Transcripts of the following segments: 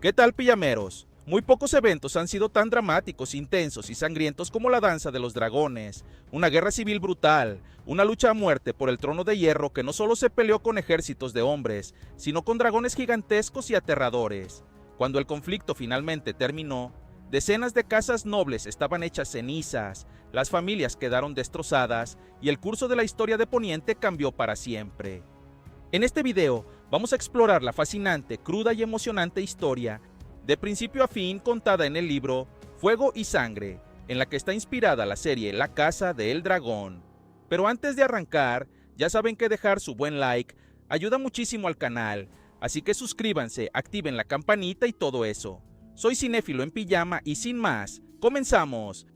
¿Qué tal, pijameros? Muy pocos eventos han sido tan dramáticos, intensos y sangrientos como la danza de los dragones, una guerra civil brutal, una lucha a muerte por el trono de hierro que no solo se peleó con ejércitos de hombres, sino con dragones gigantescos y aterradores. Cuando el conflicto finalmente terminó, decenas de casas nobles estaban hechas cenizas, las familias quedaron destrozadas y el curso de la historia de Poniente cambió para siempre. En este video vamos a explorar la fascinante, cruda y emocionante historia de principio a fin contada en el libro Fuego y Sangre, en la que está inspirada la serie La Casa del Dragón. Pero antes de arrancar, ya saben que dejar su buen like ayuda muchísimo al canal, así que suscríbanse, activen la campanita y todo eso. Soy Cinéfilo en Pijama y sin más, ¡comenzamos!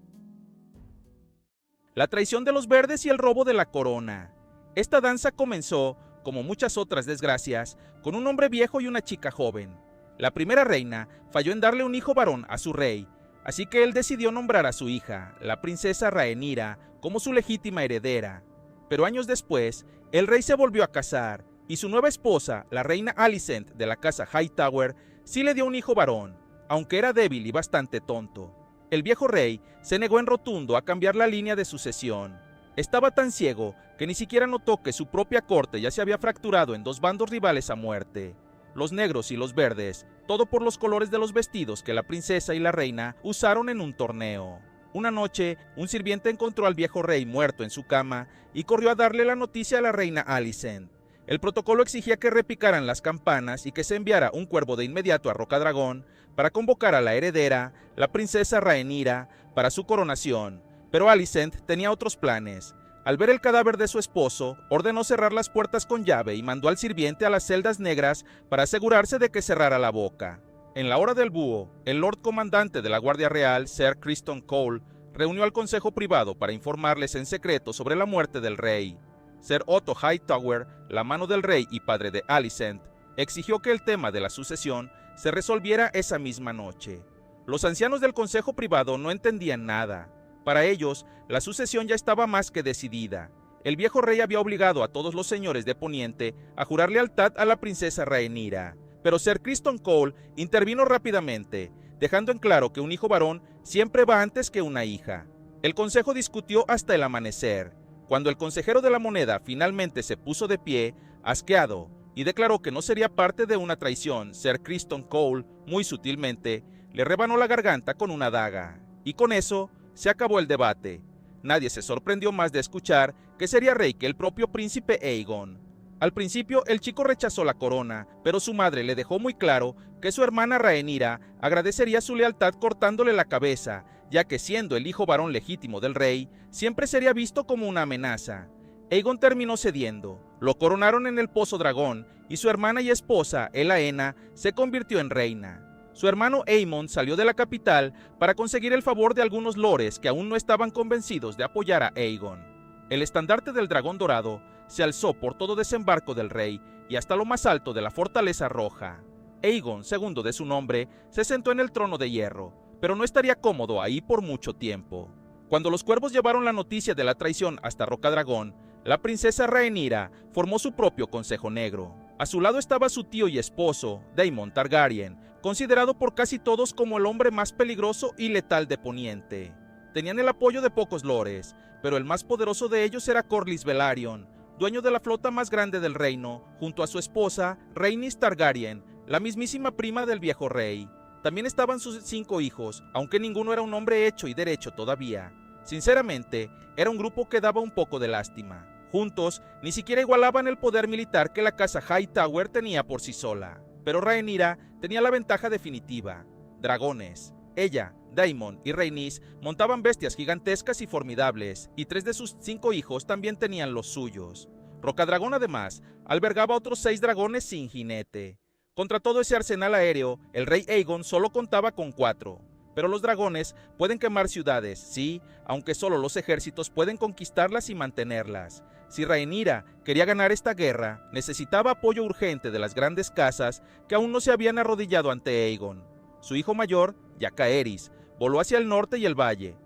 La traición de los verdes y el robo de la corona. Esta danza comenzó, como muchas otras desgracias, con un hombre viejo y una chica joven. La primera reina falló en darle un hijo varón a su rey, así que él decidió nombrar a su hija, la princesa Rhaenyra, como su legítima heredera. Pero años después, el rey se volvió a casar, y su nueva esposa, la reina Alicent de la casa Hightower, sí le dio un hijo varón, aunque era débil y bastante tonto. El viejo rey se negó en rotundo a cambiar la línea de sucesión. Estaba tan ciego que ni siquiera notó que su propia corte ya se había fracturado en dos bandos rivales a muerte. Los negros y los verdes, todo por los colores de los vestidos que la princesa y la reina usaron en un torneo. Una noche, un sirviente encontró al viejo rey muerto en su cama y corrió a darle la noticia a la reina Alicent. El protocolo exigía que repicaran las campanas y que se enviara un cuervo de inmediato a Rocadragón para convocar a la heredera, la princesa Rhaenyra, para su coronación. Pero Alicent tenía otros planes. Al ver el cadáver de su esposo, ordenó cerrar las puertas con llave y mandó al sirviente a las celdas negras para asegurarse de que cerrara la boca. En la hora del búho, el Lord Comandante de la Guardia Real, Sir Criston Cole, reunió al Consejo Privado para informarles en secreto sobre la muerte del rey. Sir Otto Hightower, la mano del rey y padre de Alicent, exigió que el tema de la sucesión se resolviera esa misma noche. Los ancianos del Consejo Privado no entendían nada. Para ellos, la sucesión ya estaba más que decidida. El viejo rey había obligado a todos los señores de Poniente a jurar lealtad a la princesa Rhaenyra, pero Sir Criston Cole intervino rápidamente, dejando en claro que un hijo varón siempre va antes que una hija. El consejo discutió hasta el amanecer. Cuando el consejero de la moneda finalmente se puso de pie, asqueado, y declaró que no sería parte de una traición, Sir Criston Cole, muy sutilmente, le rebanó la garganta con una daga. Y con eso se acabó el debate. Nadie se sorprendió más de escuchar que sería rey que el propio príncipe Aegon. Al principio el chico rechazó la corona, pero su madre le dejó muy claro que su hermana Rhaenyra agradecería su lealtad cortándole la cabeza, ya que siendo el hijo varón legítimo del rey, siempre sería visto como una amenaza. Aegon terminó cediendo, lo coronaron en el Pozo Dragón y su hermana y esposa, Elaena, se convirtió en reina. Su hermano Aemon salió de la capital para conseguir el favor de algunos lores que aún no estaban convencidos de apoyar a Aegon. El estandarte del dragón dorado se alzó por todo desembarco del rey y hasta lo más alto de la Fortaleza Roja. Aegon, segundo de su nombre, se sentó en el trono de hierro, pero no estaría cómodo ahí por mucho tiempo. Cuando los cuervos llevaron la noticia de la traición hasta Rocadragón, la princesa Rhaenyra formó su propio Consejo Negro. A su lado estaba su tío y esposo, Daemon Targaryen, considerado por casi todos como el hombre más peligroso y letal de Poniente. Tenían el apoyo de pocos lores, pero el más poderoso de ellos era Corlys Velaryon, dueño de la flota más grande del reino, junto a su esposa, Rhaenys Targaryen, la mismísima prima del viejo rey. También estaban sus 5 hijos, aunque ninguno era un hombre hecho y derecho todavía. Sinceramente, era un grupo que daba un poco de lástima. Juntos, ni siquiera igualaban el poder militar que la casa Hightower tenía por sí sola. Pero Rhaenyra tenía la ventaja definitiva: dragones. Ella, Daemon y Rhaenys montaban bestias gigantescas y formidables, y 3 de sus 5 hijos también tenían los suyos. Rocadragón además albergaba otros 6 dragones sin jinete. Contra todo ese arsenal aéreo, el rey Aegon solo contaba con 4. Pero los dragones pueden quemar ciudades, sí, aunque solo los ejércitos pueden conquistarlas y mantenerlas. Si Rhaenyra quería ganar esta guerra, necesitaba apoyo urgente de las grandes casas que aún no se habían arrodillado ante Aegon. Su hijo mayor, Jacaerys, voló hacia el norte y el valle.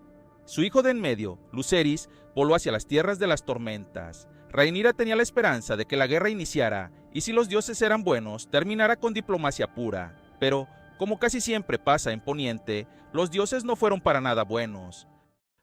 Su hijo de en medio, Lucerys, voló hacia las tierras de las tormentas. Rhaenyra tenía la esperanza de que la guerra iniciara, y si los dioses eran buenos, terminara con diplomacia pura. Pero Como casi siempre pasa en Poniente, los dioses no fueron para nada buenos.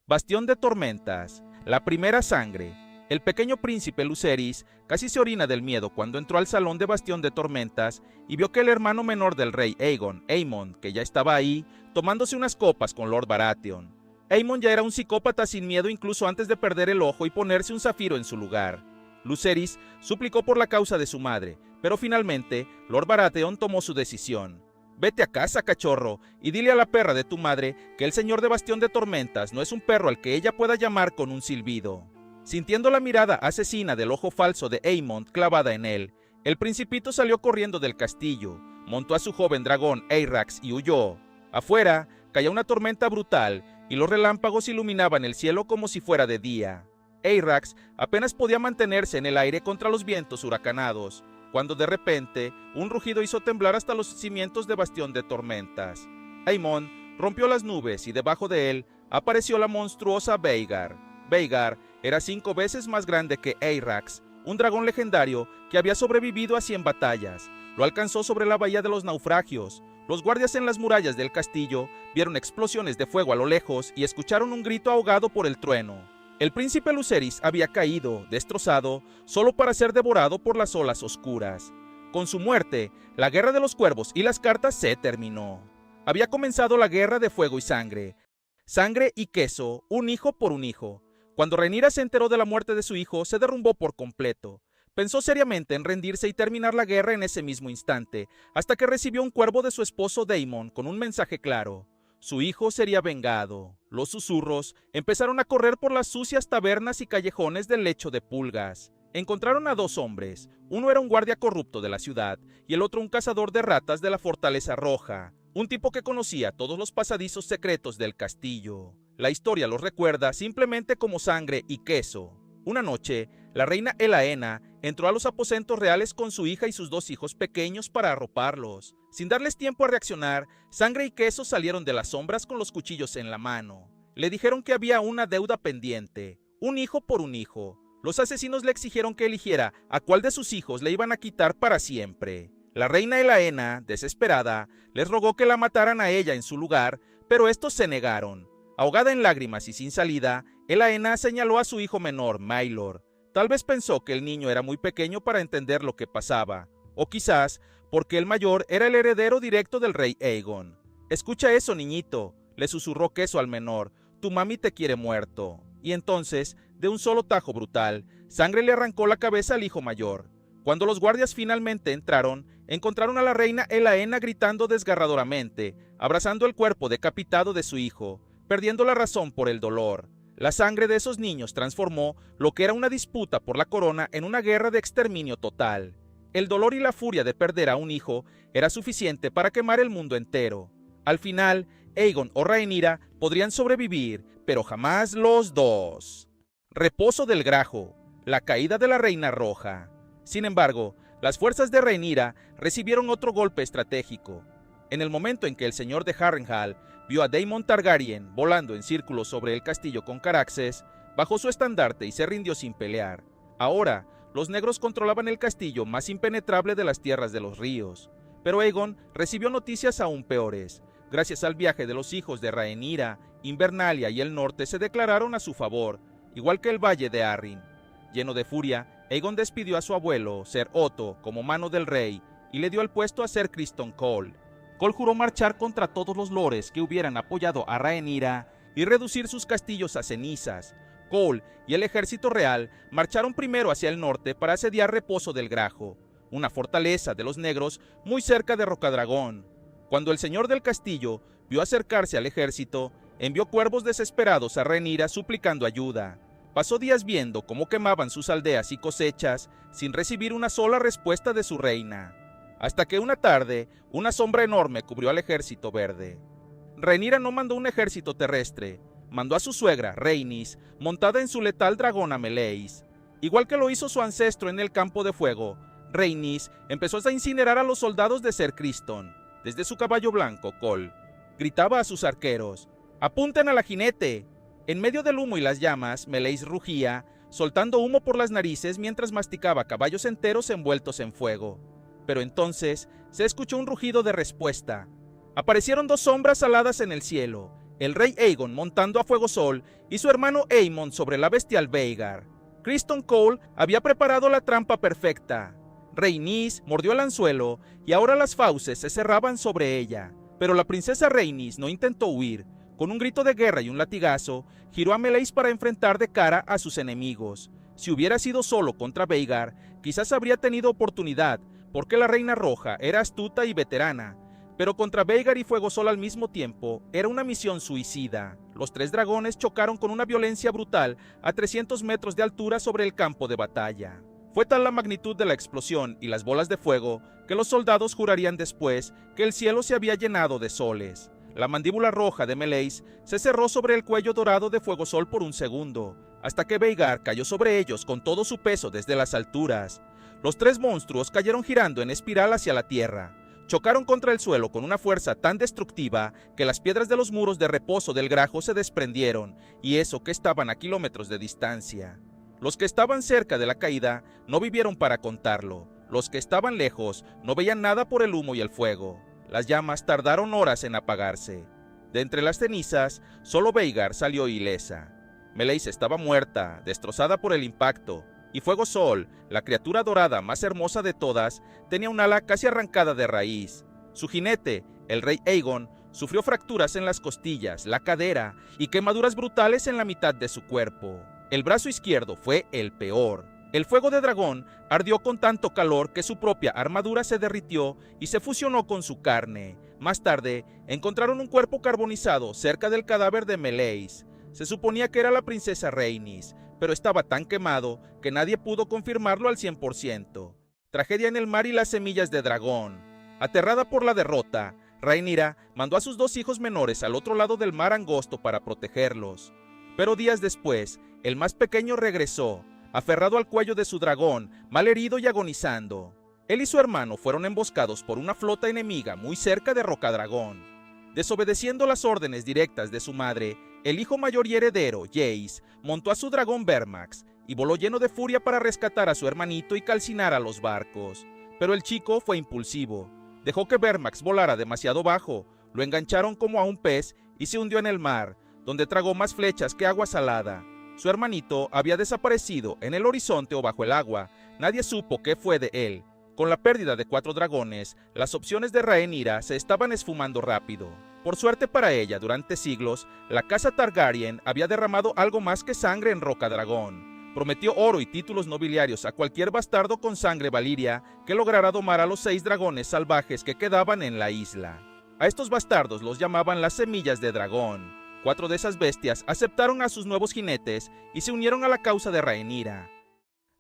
Bastión de tormentas, la primera sangre. El pequeño príncipe Lucerys casi se orina del miedo cuando entró al salón de Bastión de Tormentas y vio que el hermano menor del rey Aegon, Aemon, que ya estaba ahí, tomándose unas copas con Lord Baratheon. Aemon ya era un psicópata sin miedo incluso antes de perder el ojo y ponerse un zafiro en su lugar. Lucerys suplicó por la causa de su madre, pero finalmente Lord Baratheon tomó su decisión. Vete a casa, cachorro, y dile a la perra de tu madre que el señor de Bastión de Tormentas no es un perro al que ella pueda llamar con un silbido. Sintiendo la mirada asesina del ojo falso de Aemon clavada en él, el principito salió corriendo del castillo, montó a su joven dragón Aerax y huyó. Afuera caía una tormenta brutal y los relámpagos iluminaban el cielo como si fuera de día. Aerax apenas podía mantenerse en el aire contra los vientos huracanados, cuando de repente un rugido hizo temblar hasta los cimientos de Bastión de Tormentas. Aemon rompió las nubes y debajo de él apareció la monstruosa Veigar. Veigar era 5 veces más grande que Aerax, un dragón legendario que había sobrevivido a 100 batallas. Lo alcanzó sobre la bahía de los naufragios. Los guardias en las murallas del castillo vieron explosiones de fuego a lo lejos y escucharon un grito ahogado por el trueno. El príncipe Lucerys había caído, destrozado, solo para ser devorado por las olas oscuras. Con su muerte, la guerra de los cuervos y las cartas se terminó. Había comenzado la guerra de fuego y sangre. Sangre y queso, un hijo por un hijo. Cuando Rhaenyra se enteró de la muerte de su hijo, se derrumbó por completo. Pensó seriamente en rendirse y terminar la guerra en ese mismo instante, hasta que recibió un cuervo de su esposo Daemon con un mensaje claro. Su hijo sería vengado. Los susurros empezaron a correr por las sucias tabernas y callejones del lecho de pulgas. Encontraron a 2 hombres. Uno era un guardia corrupto de la ciudad y el otro un cazador de ratas de la Fortaleza Roja. Un tipo que conocía todos los pasadizos secretos del castillo. La historia los recuerda simplemente como sangre y queso. Una noche, la reina Elaena entró a los aposentos reales con su hija y sus 2 hijos pequeños para arroparlos. Sin darles tiempo a reaccionar, Sangre y Queso salieron de las sombras con los cuchillos en la mano. Le dijeron que había una deuda pendiente, un hijo por un hijo. Los asesinos le exigieron que eligiera a cuál de sus hijos le iban a quitar para siempre. La reina Elaena, desesperada, les rogó que la mataran a ella en su lugar, pero estos se negaron. Ahogada en lágrimas y sin salida, Elaena señaló a su hijo menor, Maelor. Tal vez pensó que el niño era muy pequeño para entender lo que pasaba, o quizás porque el mayor era el heredero directo del rey Aegon. «Escucha eso, niñito», le susurró Queso al menor, «tu mami te quiere muerto». Y entonces, de un solo tajo brutal, Sangre le arrancó la cabeza al hijo mayor. Cuando los guardias finalmente entraron, encontraron a la reina Elaena gritando desgarradoramente, abrazando el cuerpo decapitado de su hijo, perdiendo la razón por el dolor. La sangre de esos niños transformó lo que era una disputa por la corona en una guerra de exterminio total. El dolor y la furia de perder a un hijo era suficiente para quemar el mundo entero. Al final, Aegon o Rhaenyra podrían sobrevivir, pero jamás los dos. Reposo del Grajo, la caída de la Reina Roja. Sin embargo, las fuerzas de Rhaenyra recibieron otro golpe estratégico. En el momento en que el señor de Harrenhal vio a Daemon Targaryen volando en círculos sobre el castillo con Caraxes, bajó su estandarte y se rindió sin pelear. Ahora, los negros controlaban el castillo más impenetrable de las tierras de los ríos. Pero Aegon recibió noticias aún peores. Gracias al viaje de los hijos de Rhaenyra, Invernalia y el norte se declararon a su favor, igual que el valle de Arryn. Lleno de furia, Aegon despidió a su abuelo, Ser Otto, como mano del rey, y le dio el puesto a Ser Criston Cole. Cole juró marchar contra todos los lores que hubieran apoyado a Rhaenyra y reducir sus castillos a cenizas. Cole y el ejército real marcharon primero hacia el norte para asediar Reposo del Grajo, una fortaleza de los negros muy cerca de Rocadragón. Cuando el señor del castillo vio acercarse al ejército, envió cuervos desesperados a Rhaenyra suplicando ayuda. Pasó días viendo cómo quemaban sus aldeas y cosechas sin recibir una sola respuesta de su reina. Hasta que una tarde, una sombra enorme cubrió al ejército verde. Rhaenyra no mandó un ejército terrestre, mandó a su suegra, Rhaenys, montada en su letal dragón Ameleis. Igual que lo hizo su ancestro en el campo de fuego, Rhaenys empezó a incinerar a los soldados de Ser Criston. Desde su caballo blanco, Cole gritaba a sus arqueros: «¡Apunten a la jinete!». En medio del humo y las llamas, Meleis rugía, soltando humo por las narices mientras masticaba caballos enteros envueltos en fuego. Pero entonces se escuchó un rugido de respuesta. Aparecieron dos sombras aladas en el cielo, el rey Aegon montando a Fuego Sol y su hermano Aemon sobre la bestial Vhagar. Criston Cole había preparado la trampa perfecta. Rhaenys mordió el anzuelo y ahora las fauces se cerraban sobre ella. Pero la princesa Rhaenys no intentó huir. Con un grito de guerra y un latigazo, giró a Meleys para enfrentar de cara a sus enemigos. Si hubiera sido solo contra Vhagar, quizás habría tenido oportunidad, porque la Reina Roja era astuta y veterana. Pero contra Vhagar y Fuego Sol al mismo tiempo, era una misión suicida. Los tres dragones chocaron con una violencia brutal a 300 metros de altura sobre el campo de batalla. Fue tal la magnitud de la explosión y las bolas de fuego que los soldados jurarían después que el cielo se había llenado de soles. La mandíbula roja de Meleys se cerró sobre el cuello dorado de Fuego Sol por un segundo, hasta que Vhagar cayó sobre ellos con todo su peso desde las alturas. Los tres monstruos cayeron girando en espiral hacia la tierra. Chocaron contra el suelo con una fuerza tan destructiva que las piedras de los muros de reposo del grajo se desprendieron, y eso que estaban a kilómetros de distancia. Los que estaban cerca de la caída no vivieron para contarlo. Los que estaban lejos no veían nada por el humo y el fuego. Las llamas tardaron horas en apagarse. De entre las cenizas, solo Vhagar salió ilesa. Meleys estaba muerta, destrozada por el impacto, y Fuego Sol, la criatura dorada más hermosa de todas, tenía un ala casi arrancada de raíz. Su jinete, el rey Aegon, sufrió fracturas en las costillas, la cadera y quemaduras brutales en la mitad de su cuerpo. El brazo izquierdo fue el peor. El fuego de dragón ardió con tanto calor que su propia armadura se derritió y se fusionó con su carne. Más tarde, encontraron un cuerpo carbonizado cerca del cadáver de Meleys. Se suponía que era la princesa Rhaenys, pero estaba tan quemado que nadie pudo confirmarlo al 100%. Tragedia en el mar y las semillas de dragón. Aterrada por la derrota, Rhaenyra mandó a sus dos hijos menores al otro lado del mar angosto para protegerlos. Pero días después, el más pequeño regresó, aferrado al cuello de su dragón, malherido y agonizando. Él y su hermano fueron emboscados por una flota enemiga muy cerca de Rocadragón. Desobedeciendo las órdenes directas de su madre, el hijo mayor y heredero, Jace, montó a su dragón Vermax y voló lleno de furia para rescatar a su hermanito y calcinar a los barcos. Pero el chico fue impulsivo. Dejó que Vermax volara demasiado bajo, lo engancharon como a un pez y se hundió en el mar, donde tragó más flechas que agua salada. Su hermanito había desaparecido en el horizonte o bajo el agua. Nadie supo qué fue de él. Con la pérdida de 4 dragones, las opciones de Rhaenyra se estaban esfumando rápido. Por suerte para ella, durante siglos, la casa Targaryen había derramado algo más que sangre en Rocadragón. Prometió oro y títulos nobiliarios a cualquier bastardo con sangre valiria que lograra domar a los 6 dragones salvajes que quedaban en la isla. A estos bastardos los llamaban las semillas de dragón. 4 de esas bestias aceptaron a sus nuevos jinetes y se unieron a la causa de Rhaenyra.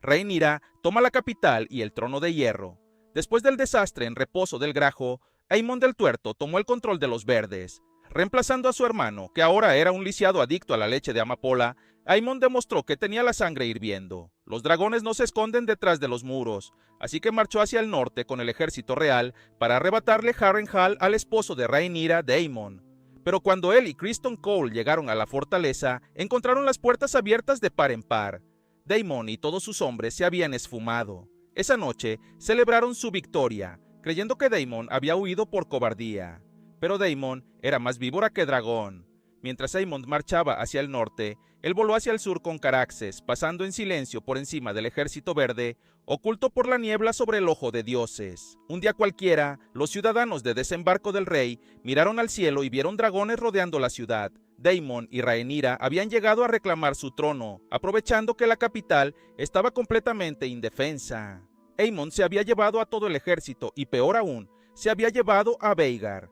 Rhaenyra toma la capital y el trono de hierro. Después del desastre en reposo del Grajo, Aemon del Tuerto tomó el control de los Verdes. Reemplazando a su hermano, que ahora era un lisiado adicto a la leche de amapola, Aemon demostró que tenía la sangre hirviendo. Los dragones no se esconden detrás de los muros, así que marchó hacia el norte con el ejército real para arrebatarle Harrenhal al esposo de Rhaenyra, Daemon. Pero cuando él y Criston Cole llegaron a la fortaleza, encontraron las puertas abiertas de par en par. Daemon y todos sus hombres se habían esfumado. Esa noche celebraron su victoria, creyendo que Daemon había huido por cobardía. Pero Daemon era más víbora que dragón. Mientras Aemon marchaba hacia el norte, él voló hacia el sur con Caraxes, pasando en silencio por encima del ejército verde, oculto por la niebla sobre el ojo de dioses. Un día cualquiera, los ciudadanos de Desembarco del Rey miraron al cielo y vieron dragones rodeando la ciudad. Daemon y Rhaenyra habían llegado a reclamar su trono, aprovechando que la capital estaba completamente indefensa. Aemon se había llevado a todo el ejército y, peor aún, se había llevado a Vhagar.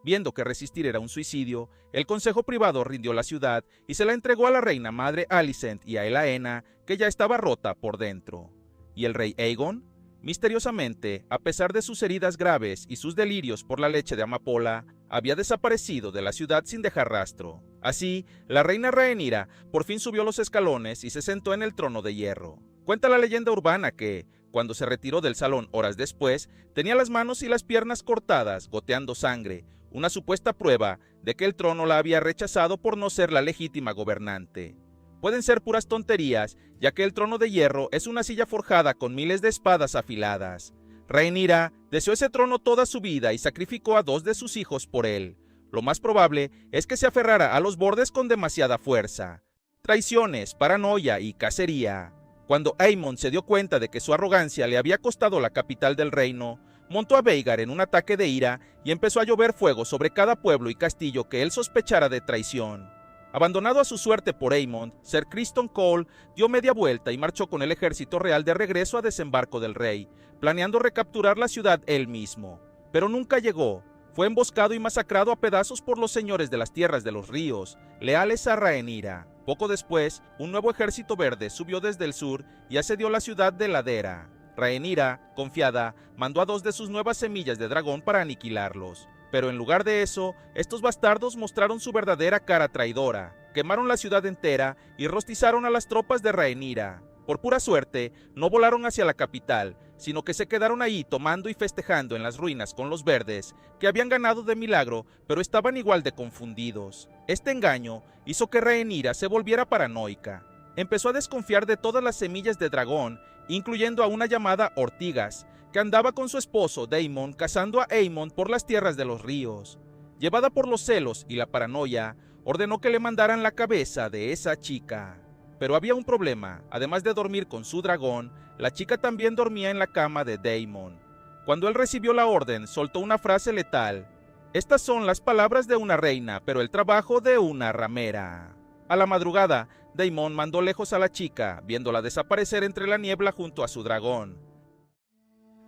Viendo que resistir era un suicidio, el consejo privado rindió la ciudad y se la entregó a la reina madre Alicent y a Elaena, que ya estaba rota por dentro. ¿Y el rey Aegon? Misteriosamente, a pesar de sus heridas graves y sus delirios por la leche de amapola, había desaparecido de la ciudad sin dejar rastro. Así, la reina Rhaenyra por fin subió los escalones y se sentó en el trono de hierro. Cuenta la leyenda urbana que, cuando se retiró del salón horas después, tenía las manos y las piernas cortadas, goteando sangre, una supuesta prueba de que el trono la había rechazado por no ser la legítima gobernante. Pueden ser puras tonterías, ya que el trono de hierro es una silla forjada con miles de espadas afiladas. Rhaenyra deseó ese trono toda su vida y sacrificó a 2 de sus hijos por él. Lo más probable es que se aferrara a los bordes con demasiada fuerza. Traiciones, paranoia y cacería. Cuando Aemon se dio cuenta de que su arrogancia le había costado la capital del reino, montó a Vhagar en un ataque de ira y empezó a llover fuego sobre cada pueblo y castillo que él sospechara de traición. Abandonado a su suerte por Aemon, Ser Criston Cole dio media vuelta y marchó con el ejército real de regreso a Desembarco del Rey, planeando recapturar la ciudad él mismo. Pero nunca llegó. Fue emboscado y masacrado a pedazos por los señores de las tierras de los ríos, leales a Rhaenyra. Poco después, un nuevo ejército verde subió desde el sur y asedió la ciudad de Ladera. Rhaenyra, confiada, mandó a 2 de sus nuevas semillas de dragón para aniquilarlos. Pero en lugar de eso, estos bastardos mostraron su verdadera cara traidora. Quemaron la ciudad entera y rostizaron a las tropas de Rhaenyra. Por pura suerte, no volaron hacia la capital, sino que se quedaron ahí tomando y festejando en las ruinas con los verdes, que habían ganado de milagro, pero estaban igual de confundidos. Este engaño hizo que Rhaenyra se volviera paranoica. Empezó a desconfiar de todas las semillas de dragón, incluyendo a una llamada Ortigas, que andaba con su esposo Daemon cazando a Aemon por las tierras de los ríos. Llevada por los celos y la paranoia, ordenó que le mandaran la cabeza de esa chica. Pero había un problema. Además de dormir con su dragón, la chica también dormía en la cama de Daemon. Cuando él recibió la orden, soltó una frase letal: "Estas son las palabras de una reina, pero el trabajo de una ramera". A la madrugada, Daemon mandó lejos a la chica, viéndola desaparecer entre la niebla junto a su dragón.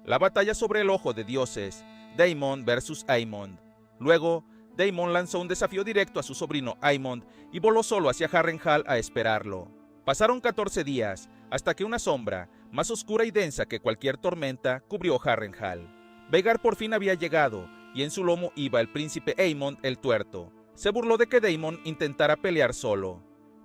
La batalla sobre el Ojo de Dioses, Daemon versus Aemond. Luego, Daemon lanzó un desafío directo a su sobrino Aemond y voló solo hacia Harrenhal a esperarlo. Pasaron 14 días, hasta que una sombra, más oscura y densa que cualquier tormenta, cubrió Harrenhal. Vhagar por fin había llegado, y en su lomo iba el príncipe Aemond el Tuerto. Se burló de que Daemon intentara pelear solo.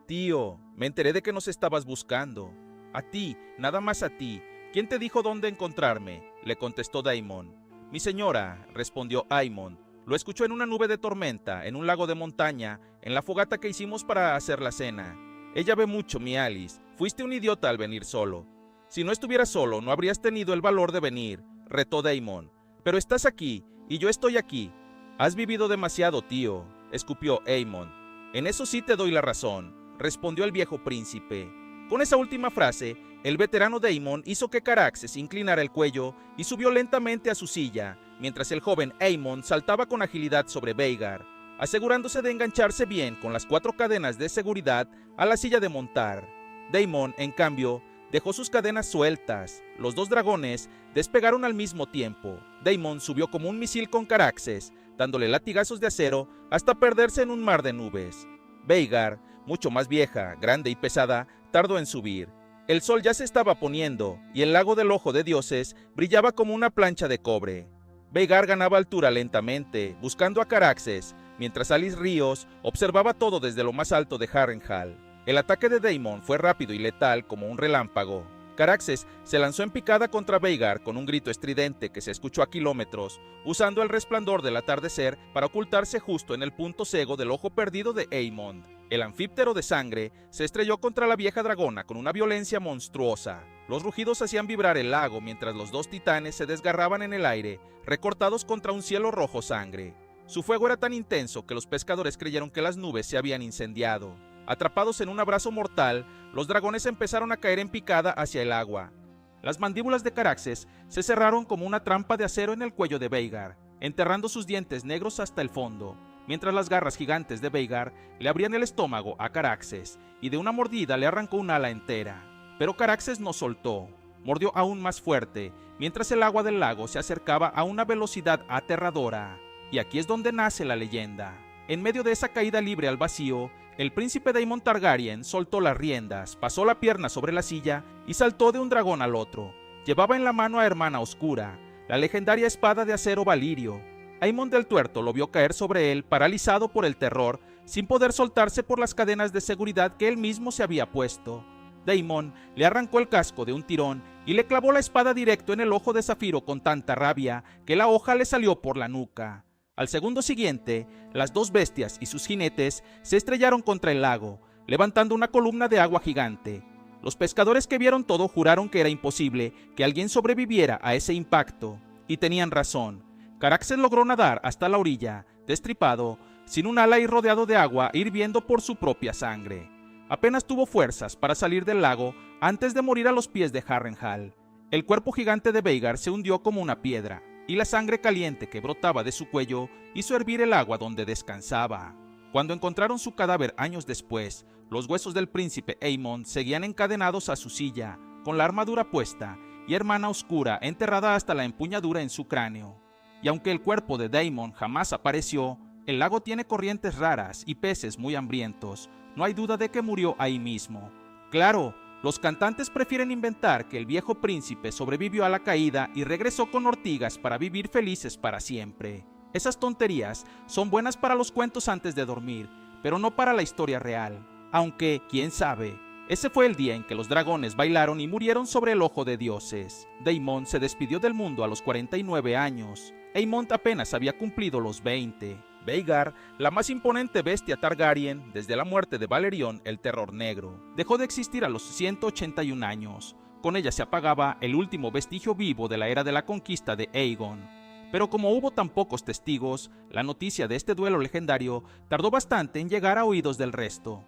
«Tío, me enteré de que nos estabas buscando. A ti, nada más a ti. ¿Quién te dijo dónde encontrarme?», le contestó Daemon. «Mi señora», respondió Aemond, «lo escuchó en una nube de tormenta, en un lago de montaña, en la fogata que hicimos para hacer la cena. Ella ve mucho, mi Alice. Fuiste un idiota al venir solo». «Si no estuvieras solo, no habrías tenido el valor de venir», retó Daemon. «Pero estás aquí, y yo estoy aquí». «Has vivido demasiado, tío», escupió Aemond. «En eso sí te doy la razón», respondió el viejo príncipe. Con esa última frase, el veterano Daemon hizo que Caraxes inclinara el cuello y subió lentamente a su silla, mientras el joven Aemond saltaba con agilidad sobre Vhagar, asegurándose de engancharse bien con las 4 cadenas de seguridad a la silla de montar. Daemon, en cambio, dejó sus cadenas sueltas. Los 2 dragones despegaron al mismo tiempo. Daemon subió como un misil con Caraxes, dándole latigazos de acero hasta perderse en un mar de nubes. Vhagar, mucho más vieja, grande y pesada, tardó en subir. El sol ya se estaba poniendo, y el lago del Ojo de Dioses brillaba como una plancha de cobre. Vhagar ganaba altura lentamente, buscando a Caraxes, mientras Alice Ríos observaba todo desde lo más alto de Harrenhal. El ataque de Daemon fue rápido y letal como un relámpago. Caraxes se lanzó en picada contra Vhagar con un grito estridente que se escuchó a kilómetros, usando el resplandor del atardecer para ocultarse justo en el punto ciego del ojo perdido de Aemond. El anfíptero de sangre se estrelló contra la vieja dragona con una violencia monstruosa. Los rugidos hacían vibrar el lago mientras los 2 titanes se desgarraban en el aire, recortados contra un cielo rojo sangre. Su fuego era tan intenso que los pescadores creyeron que las nubes se habían incendiado. Atrapados en un abrazo mortal, los dragones empezaron a caer en picada hacia el agua. Las mandíbulas de Caraxes se cerraron como una trampa de acero en el cuello de Vhagar, enterrando sus dientes negros hasta el fondo, mientras las garras gigantes de Vhagar le abrían el estómago a Caraxes y de una mordida le arrancó un ala entera. Pero Caraxes no soltó. Mordió aún más fuerte, mientras el agua del lago se acercaba a una velocidad aterradora. Y aquí es donde nace la leyenda. En medio de esa caída libre al vacío, el príncipe Daemon Targaryen soltó las riendas, pasó la pierna sobre la silla y saltó de un dragón al otro. Llevaba en la mano a Hermana Oscura, la legendaria espada de acero Valirio. Aemond el Tuerto lo vio caer sobre él, paralizado por el terror, sin poder soltarse por las cadenas de seguridad que él mismo se había puesto. Daemon le arrancó el casco de un tirón y le clavó la espada directo en el ojo de Zafiro con tanta rabia que la hoja le salió por la nuca. Al segundo siguiente, las 2 bestias y sus jinetes se estrellaron contra el lago, levantando una columna de agua gigante. Los pescadores que vieron todo juraron que era imposible que alguien sobreviviera a ese impacto, y tenían razón. Caraxes logró nadar hasta la orilla, destripado, sin un ala y rodeado de agua hirviendo por su propia sangre. Apenas tuvo fuerzas para salir del lago antes de morir a los pies de Harrenhal. El cuerpo gigante de Veigar se hundió como una piedra, y la sangre caliente que brotaba de su cuello hizo hervir el agua donde descansaba. Cuando encontraron su cadáver años después, los huesos del príncipe Aemon seguían encadenados a su silla, con la armadura puesta, y hermana oscura enterrada hasta la empuñadura en su cráneo. Y aunque el cuerpo de Daemon jamás apareció, el lago tiene corrientes raras y peces muy hambrientos. No hay duda de que murió ahí mismo. Claro, los cantantes prefieren inventar que el viejo príncipe sobrevivió a la caída y regresó con ortigas para vivir felices para siempre. Esas tonterías son buenas para los cuentos antes de dormir, pero no para la historia real. Aunque, quién sabe, ese fue el día en que los dragones bailaron y murieron sobre el ojo de dioses. Daemon se despidió del mundo a los 49 años. Aemon apenas había cumplido los 20. Veigar, la más imponente bestia Targaryen, desde la muerte de Valerion el Terror Negro, dejó de existir a los 181 años. Con ella se apagaba el último vestigio vivo de la era de la conquista de Aegon. Pero como hubo tan pocos testigos, la noticia de este duelo legendario tardó bastante en llegar a oídos del resto.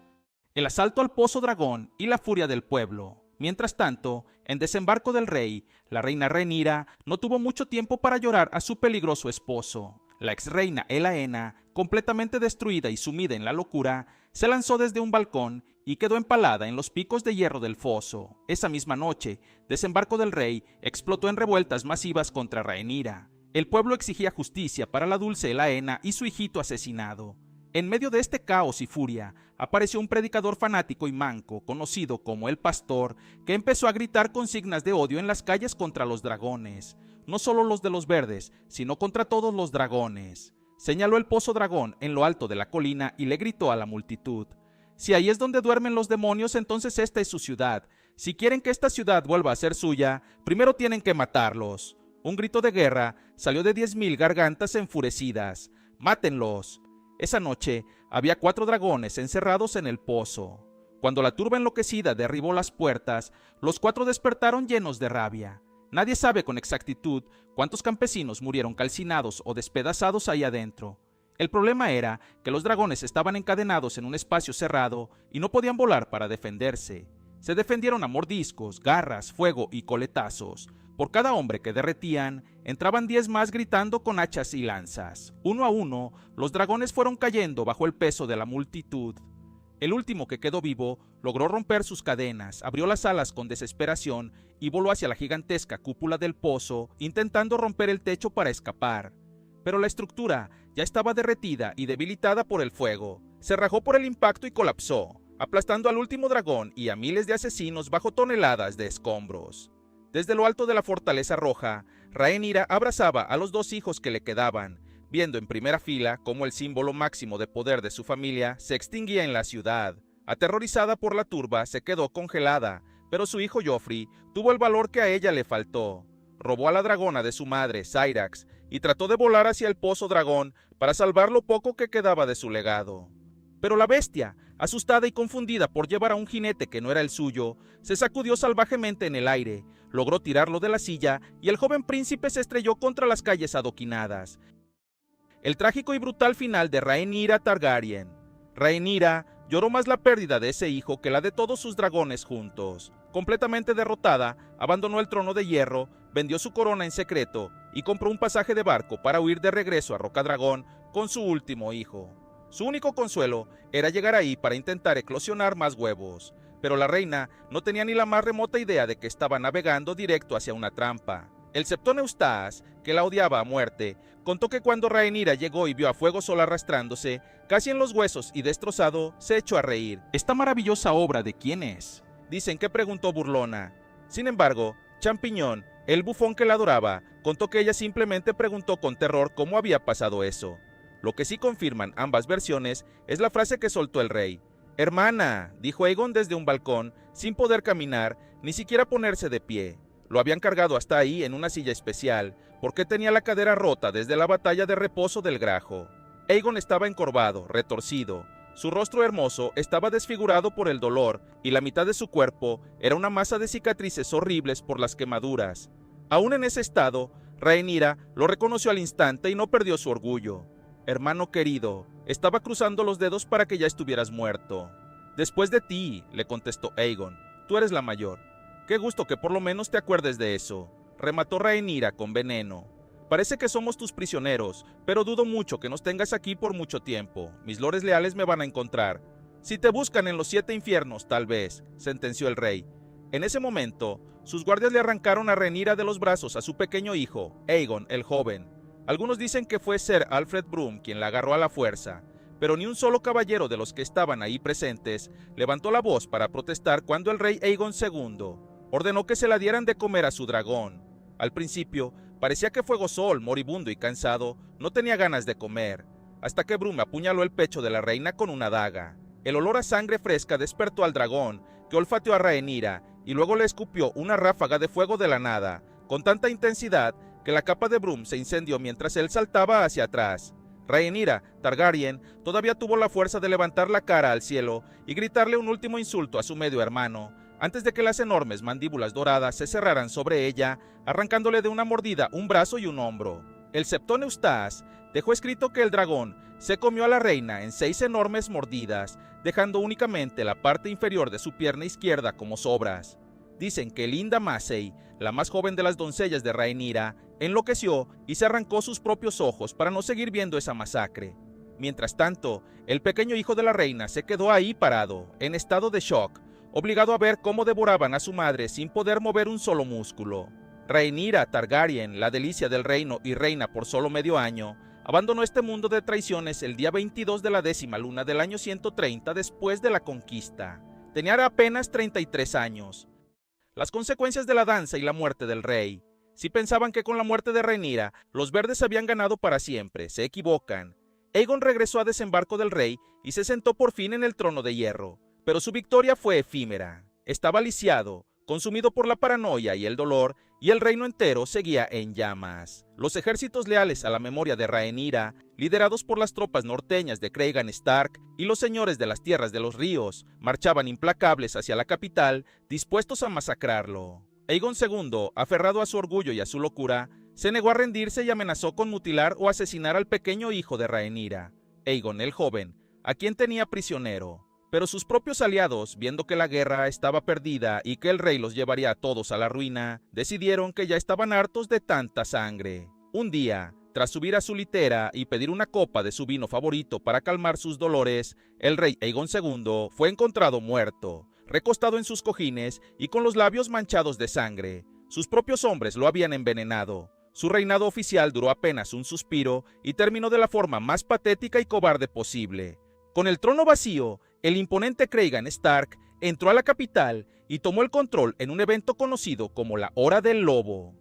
El asalto al Pozo Dragón y la furia del pueblo. Mientras tanto, en Desembarco del Rey, la reina Rhaenyra no tuvo mucho tiempo para llorar a su peligroso esposo. La ex reina Elaena, completamente destruida y sumida en la locura, se lanzó desde un balcón y quedó empalada en los picos de hierro del foso. Esa misma noche, Desembarco del Rey explotó en revueltas masivas contra Rhaenyra. El pueblo exigía justicia para la dulce Elaena y su hijito asesinado. En medio de este caos y furia, apareció un predicador fanático y manco, conocido como el Pastor, que empezó a gritar consignas de odio en las calles contra los dragones. No solo los de los verdes, sino contra todos los dragones. Señaló el Pozo Dragón en lo alto de la colina y le gritó a la multitud: si ahí es donde duermen los demonios, entonces esta es su ciudad. Si quieren que esta ciudad vuelva a ser suya, primero tienen que matarlos. Un grito de guerra salió de 10,000 gargantas enfurecidas. ¡Mátenlos! Esa noche había 4 dragones encerrados en el pozo. Cuando la turba enloquecida derribó las puertas, los 4 despertaron llenos de rabia. Nadie sabe con exactitud cuántos campesinos murieron calcinados o despedazados ahí adentro. El problema era que los dragones estaban encadenados en un espacio cerrado y no podían volar para defenderse. Se defendieron a mordiscos, garras, fuego y coletazos. Por cada hombre que derretían, entraban 10 más gritando con hachas y lanzas. Uno a uno, los dragones fueron cayendo bajo el peso de la multitud. El último que quedó vivo logró romper sus cadenas, abrió las alas con desesperación y voló hacia la gigantesca cúpula del pozo, intentando romper el techo para escapar. Pero la estructura ya estaba derretida y debilitada por el fuego. Se rajó por el impacto y colapsó, aplastando al último dragón y a miles de asesinos bajo toneladas de escombros. Desde lo alto de la Fortaleza Roja, Rhaenyra abrazaba a los 2 hijos que le quedaban, viendo en primera fila cómo el símbolo máximo de poder de su familia se extinguía en la ciudad. Aterrorizada por la turba, se quedó congelada, pero su hijo Joffrey tuvo el valor que a ella le faltó. Robó a la dragona de su madre, Syrax, y trató de volar hacia el Pozo Dragón para salvar lo poco que quedaba de su legado. Pero la bestia, asustada y confundida por llevar a un jinete que no era el suyo, se sacudió salvajemente en el aire, logró tirarlo de la silla y el joven príncipe se estrelló contra las calles adoquinadas. El trágico y brutal final de Rhaenyra Targaryen. Rhaenyra lloró más la pérdida de ese hijo que la de todos sus dragones juntos. Completamente derrotada, abandonó el trono de hierro, vendió su corona en secreto y compró un pasaje de barco para huir de regreso a Rocadragón con su último hijo. Su único consuelo era llegar ahí para intentar eclosionar más huevos, pero la reina no tenía ni la más remota idea de que estaba navegando directo hacia una trampa. El Septón Eustace, que la odiaba a muerte, contó que cuando Rhaenyra llegó y vio a Fuego Sol arrastrándose, casi en los huesos y destrozado, se echó a reír. ¿Esta maravillosa obra de quién es?, dicen que preguntó burlona. Sin embargo, Champiñón, el bufón que la adoraba, contó que ella simplemente preguntó con terror cómo había pasado eso. Lo que sí confirman ambas versiones es la frase que soltó el rey. «Hermana», dijo Aegon desde un balcón, sin poder caminar, ni siquiera ponerse de pie. Lo habían cargado hasta ahí en una silla especial, porque tenía la cadera rota desde la batalla de reposo del Grajo. Aegon estaba encorvado, retorcido. Su rostro hermoso estaba desfigurado por el dolor y la mitad de su cuerpo era una masa de cicatrices horribles por las quemaduras. Aún en ese estado, Rhaenyra lo reconoció al instante y no perdió su orgullo. «Hermano querido, estaba cruzando los dedos para que ya estuvieras muerto». «Después de ti», le contestó Aegon, «tú eres la mayor». «Qué gusto que por lo menos te acuerdes de eso», remató Rhaenyra con veneno. «Parece que somos tus prisioneros, pero dudo mucho que nos tengas aquí por mucho tiempo. Mis lores leales me van a encontrar. Si te buscan en los 7 infiernos, tal vez», sentenció el rey. En ese momento, sus guardias le arrancaron a Rhaenyra de los brazos a su pequeño hijo, Aegon el joven. Algunos dicen que fue Ser Alfred Broom quien la agarró a la fuerza, pero ni un solo caballero de los que estaban ahí presentes levantó la voz para protestar cuando el rey Aegon II ordenó que se la dieran de comer a su dragón. Al principio, parecía que Fuegosol, moribundo y cansado, no tenía ganas de comer, hasta que Broom apuñaló el pecho de la reina con una daga. El olor a sangre fresca despertó al dragón, que olfateó a Rhaenyra y luego le escupió una ráfaga de fuego de la nada, con tanta intensidad que la capa de Broom se incendió mientras él saltaba hacia atrás. Rhaenyra Targaryen todavía tuvo la fuerza de levantar la cara al cielo y gritarle un último insulto a su medio hermano, antes de que las enormes mandíbulas doradas se cerraran sobre ella, arrancándole de una mordida un brazo y un hombro. El Septón Eustace dejó escrito que el dragón se comió a la reina en 6 enormes mordidas, dejando únicamente la parte inferior de su pierna izquierda como sobras. Dicen que Linda Massey, la más joven de las doncellas de Rhaenyra, enloqueció y se arrancó sus propios ojos para no seguir viendo esa masacre. Mientras tanto, el pequeño hijo de la reina se quedó ahí parado, en estado de shock, obligado a ver cómo devoraban a su madre sin poder mover un solo músculo. Rhaenyra Targaryen, la delicia del reino y reina por solo medio año, abandonó este mundo de traiciones el día 22 de la 10ª luna del año 130 después de la conquista. Tenía apenas 33 años. Las consecuencias de la danza y la muerte del rey. Si pensaban que con la muerte de Rhaenyra los verdes habían ganado para siempre, se equivocan. Aegon regresó a desembarco del rey y se sentó por fin en el trono de hierro, pero su victoria fue efímera. Estaba lisiado, consumido por la paranoia y el dolor, y el reino entero seguía en llamas. Los ejércitos leales a la memoria de Rhaenyra, liderados por las tropas norteñas de Cregan Stark y los señores de las tierras de los ríos, marchaban implacables hacia la capital, dispuestos a masacrarlo. Aegon II, aferrado a su orgullo y a su locura, se negó a rendirse y amenazó con mutilar o asesinar al pequeño hijo de Rhaenyra, Aegon el joven, a quien tenía prisionero. Pero sus propios aliados, viendo que la guerra estaba perdida y que el rey los llevaría a todos a la ruina, decidieron que ya estaban hartos de tanta sangre. Un día, tras subir a su litera y pedir una copa de su vino favorito para calmar sus dolores, el rey Aegon II fue encontrado muerto, recostado en sus cojines y con los labios manchados de sangre. Sus propios hombres lo habían envenenado. Su reinado oficial duró apenas un suspiro y terminó de la forma más patética y cobarde posible. Con el trono vacío, el imponente Cregan Stark entró a la capital y tomó el control en un evento conocido como la Hora del Lobo.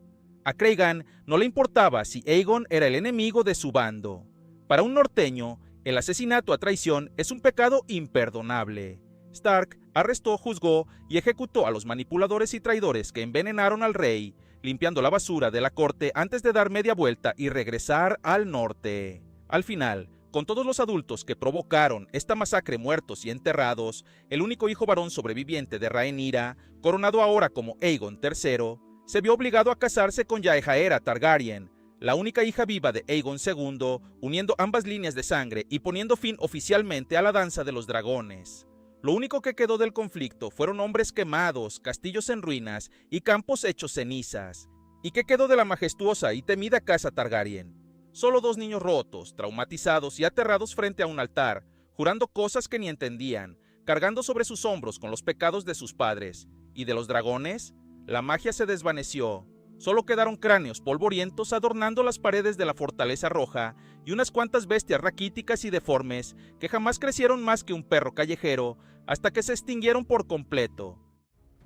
A Cregan no le importaba si Aegon era el enemigo de su bando. Para un norteño, el asesinato a traición es un pecado imperdonable. Stark arrestó, juzgó y ejecutó a los manipuladores y traidores que envenenaron al rey, limpiando la basura de la corte antes de dar media vuelta y regresar al norte. Al final, con todos los adultos que provocaron esta masacre muertos y enterrados, el único hijo varón sobreviviente de Rhaenyra, coronado ahora como Aegon III, se vio obligado a casarse con Rhaenyra Targaryen, la única hija viva de Aegon II, uniendo ambas líneas de sangre y poniendo fin oficialmente a la danza de los dragones. Lo único que quedó del conflicto fueron hombres quemados, castillos en ruinas y campos hechos cenizas. ¿Y qué quedó de la majestuosa y temida casa Targaryen? Solo 2 niños rotos, traumatizados y aterrados frente a un altar, jurando cosas que ni entendían, cargando sobre sus hombros con los pecados de sus padres. ¿Y de los dragones? La magia se desvaneció. Solo quedaron cráneos polvorientos adornando las paredes de la Fortaleza Roja y unas cuantas bestias raquíticas y deformes que jamás crecieron más que un perro callejero hasta que se extinguieron por completo.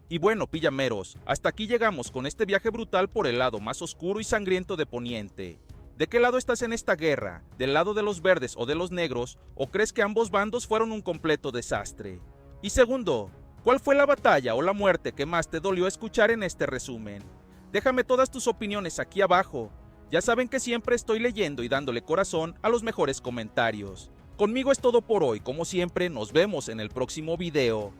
Y bueno, pillameros, hasta aquí llegamos con este viaje brutal por el lado más oscuro y sangriento de Poniente. ¿De qué lado estás en esta guerra? ¿Del lado de los verdes o de los negros? ¿O crees que ambos bandos fueron un completo desastre? Y segundo, ¿cuál fue la batalla o la muerte que más te dolió escuchar en este resumen? Déjame todas tus opiniones aquí abajo. Ya saben que siempre estoy leyendo y dándole corazón a los mejores comentarios. Conmigo es todo por hoy, como siempre nos vemos en el próximo video.